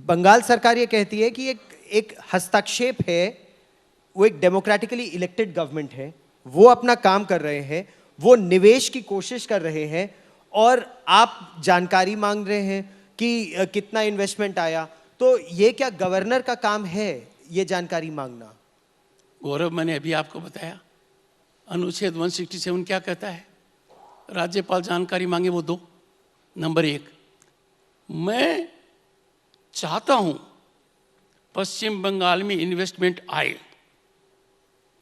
बंगाल सरकार ये कहती है कि एक हस्तक्षेप है, वो एक डेमोक्रेटिकली इलेक्टेड गवर्नमेंट है, वो अपना काम कर रहे हैं, वो निवेश की कोशिश कर रहे हैं और आप जानकारी मांग रहे हैं कि कितना इन्वेस्टमेंट आया। तो ये क्या गवर्नर का काम है ये जानकारी मांगना? गौरव, मैंने अभी आपको बताया अनुच्छेद 167 क्या कहता है। राज्यपाल जानकारी मांगे वो दो। नंबर 1, मैं चाहता हूं पश्चिम बंगाल में इन्वेस्टमेंट आए,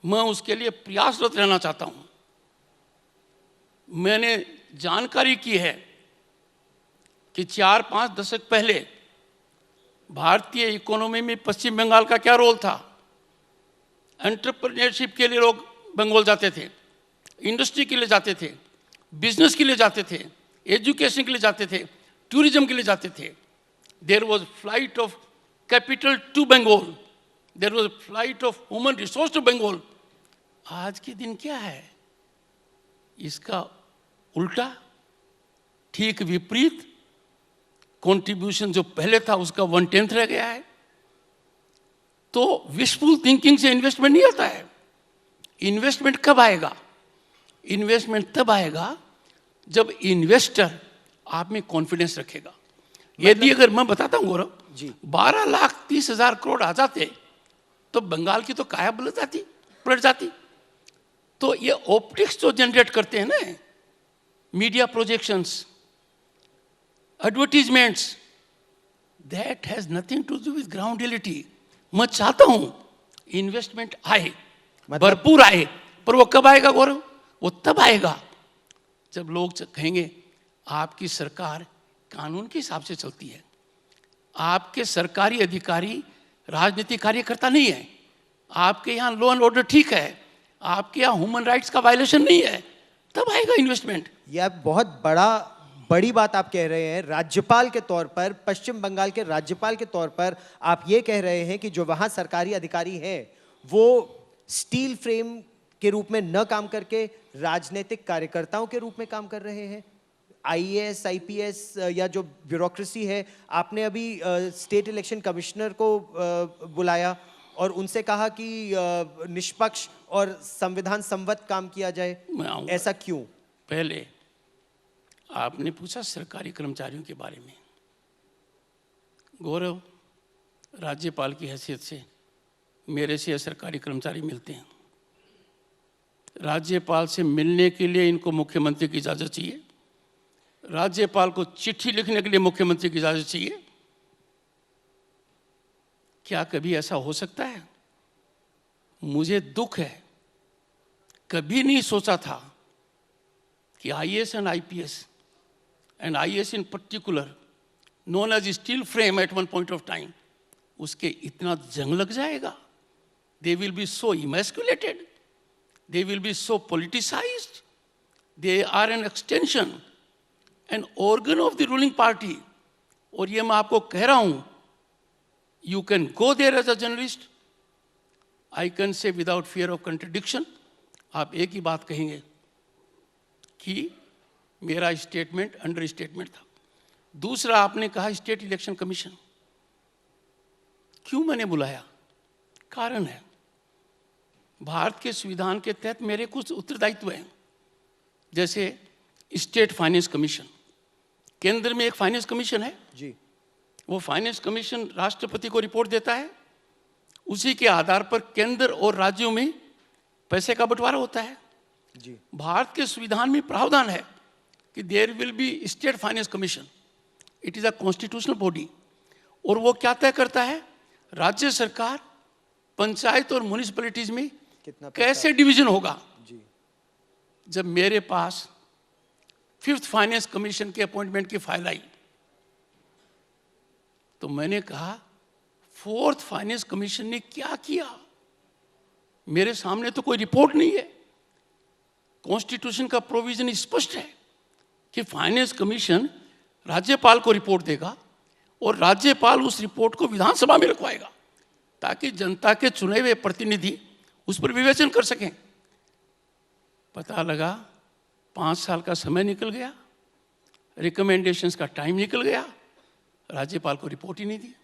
मैं उसके लिए प्रयासरत रहना चाहता हूं। मैंने जानकारी की है कि 4-5 दशक पहले भारतीय इकोनॉमी में पश्चिम बंगाल का क्या रोल था। एंटरप्रेन्योरशिप के लिए लोग बंगाल जाते थे, इंडस्ट्री के लिए जाते थे, बिजनेस के लिए जाते थे, एजुकेशन के लिए जाते थे, टूरिज्म के लिए जाते थे। There was flight of capital to Bengal, there was flight of human resource to Bengal. आज के दिन क्या है? इसका उल्टा, ठीक विपरीत। कंट्रीब्यूशन जो पहले था उसका 1/10 रह गया है। तो विशफुल थिंकिंग से इन्वेस्टमेंट नहीं आता है। इन्वेस्टमेंट कब आएगा? इन्वेस्टमेंट तब आएगा जब इन्वेस्टर आप में कॉन्फिडेंस रखेगा। यदि अगर मैं बताता हूं गौरव जी, 12,30,000 करोड़ आ जाते तो बंगाल की तो काया पलट जाती। तो ये ऑप्टिक्स जो जनरेट करते हैं ना, media projections, advertisements, that has nothing to do with ground reality. मैं चाहता हूं इन्वेस्टमेंट आए, भरपूर आए, पर वो कब आएगा गौरव? वो तब आएगा जब लोग कहेंगे आपकी सरकार कानून के हिसाब से चलती है, आपके सरकारी अधिकारी राजनीतिक कार्यकर्ता नहीं है, आपके यहाँ लॉ एंड ऑर्डर ठीक है, आपके यहाँ ह्यूमन राइट्स का वायलेशन नहीं है, तब आएगा इन्वेस्टमेंट। यह बहुत बड़ी बात आप कह रहे हैं। राज्यपाल के तौर पर, पश्चिम बंगाल के राज्यपाल के तौर पर आप ये कह रहे हैं कि जो वहां सरकारी अधिकारी हैं वो स्टील फ्रेम के रूप में न काम करके राजनीतिक कार्यकर्ताओं के रूप में काम कर रहे हैं। आईएएस, आईपीएस या जो ब्यूरोक्रेसी है, आपने अभी स्टेट इलेक्शन कमिश्नर को बुलाया और उनसे कहा कि निष्पक्ष और संविधान सम्मत काम किया जाए। ऐसा क्यों? पहले आपने पूछा सरकारी कर्मचारियों के बारे में। गौरव, राज्यपाल की हैसियत से मेरे से सरकारी कर्मचारी मिलते हैं। राज्यपाल से मिलने के लिए इनको मुख्यमंत्री की इजाज़त चाहिए, राज्यपाल को चिट्ठी लिखने के लिए मुख्यमंत्री की इजाज़त चाहिए। क्या कभी ऐसा हो सकता है? मुझे दुख है, कभी नहीं सोचा था कि IAS and IPS and IAS in particular, known as steel frame at one point of time, उसके इतना जंग लग जाएगा। They will be so emasculated, they will be so politicized, they are an extension, an organ of the ruling party। और ये मैं आपको कह रहा हूँ, you can go there as a journalist, I can say without fear of contradiction, आप एक ही बात कहेंगे कि मेरा स्टेटमेंट अंडर स्टेटमेंट था। दूसरा, आपने कहा स्टेट इलेक्शन कमीशन, क्यों मैंने बुलाया? कारण है, भारत के संविधान के तहत मेरे कुछ उत्तरदायित्व हैं। जैसे स्टेट फाइनेंस कमीशन, केंद्र में एक फाइनेंस कमीशन है जी, वो फाइनेंस कमीशन राष्ट्रपति को रिपोर्ट देता है, उसी के आधार पर केंद्र और राज्यों में पैसे का बंटवारा होता है जी। भारत के संविधान में प्रावधान है कि there will be state finance commission, it is a constitutional body. और वो क्या तय करता है? राज्य सरकार, पंचायत और म्युनिसिपैलिटीज में कैसे डिवीजन होगा जी। जब मेरे पास 5th फाइनेंस कमीशन के अपॉइंटमेंट की फाइल आई तो मैंने कहा 4th फाइनेंस कमीशन ने क्या किया? मेरे सामने तो कोई रिपोर्ट नहीं है। कॉन्स्टिट्यूशन का प्रोविजन स्पष्ट है कि फाइनेंस कमीशन राज्यपाल को रिपोर्ट देगा और राज्यपाल उस रिपोर्ट को विधानसभा में रखवाएगा ताकि जनता के चुने हुए प्रतिनिधि उस पर विवेचन कर सकें। पता लगा 5 साल का समय निकल गया, रिकमेंडेशंस का टाइम निकल गया, राज्यपाल को रिपोर्ट ही नहीं दी।